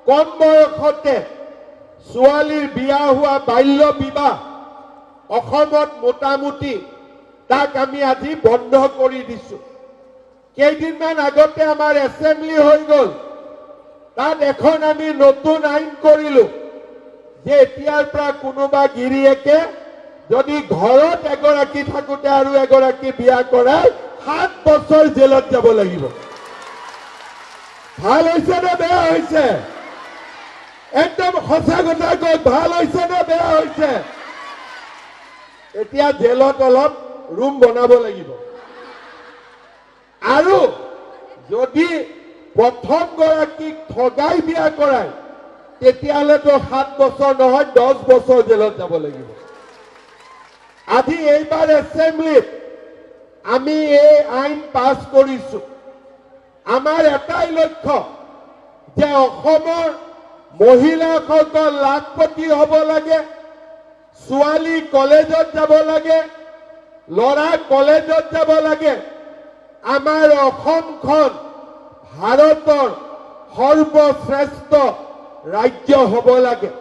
কম বয়সতে ছোৱালীৰ বিয়া হোৱা বাল্য বিবাহ অসমত মোটামুটি তাক আমি আজি বন্ধ কৰি দিছো। কেইদিনমান আগতে আমাৰ এছেম্বলি হৈ গ'ল, তাত এখন আমি নতুন আইন কৰিলো যে এতিয়াৰ পৰা কোনোবা গিৰিয়েকে যদি ঘৰত এগৰাকী থাকোতে আৰু এগৰাকী বিয়া কৰায় 7 বছৰ জেলত যাব লাগিব। ভাল হৈছে নে বেয়া হৈছে? একদম সঁচা কথা কৈ ভাল হৈছে নে বেয়া হৈছে? এতিয়া জেলত অলপ ৰুম বনাব লাগিব। আৰু যদি প্ৰথম গৰাকীক ঠগাই বিয়া কৰায় তেতিয়াহ'লেতো 7 বছৰ নহয় 10 বছৰ জেলত যাব লাগিব। আজি এইবাৰ এছেম্বলিত আমি এই আইন পাছ কৰিছো। আমাৰ এটাই লক্ষ্য যে অসমৰ মহিলাসকল লাখপতি হ'ব লাগে, ছোৱালী কলেজত যাব লাগে, ল'ৰা কলেজত যাব লাগে। আমাৰ অসমখন ভাৰতৰ সৰ্বশ্ৰেষ্ঠ ৰাজ্য হ'ব লাগে।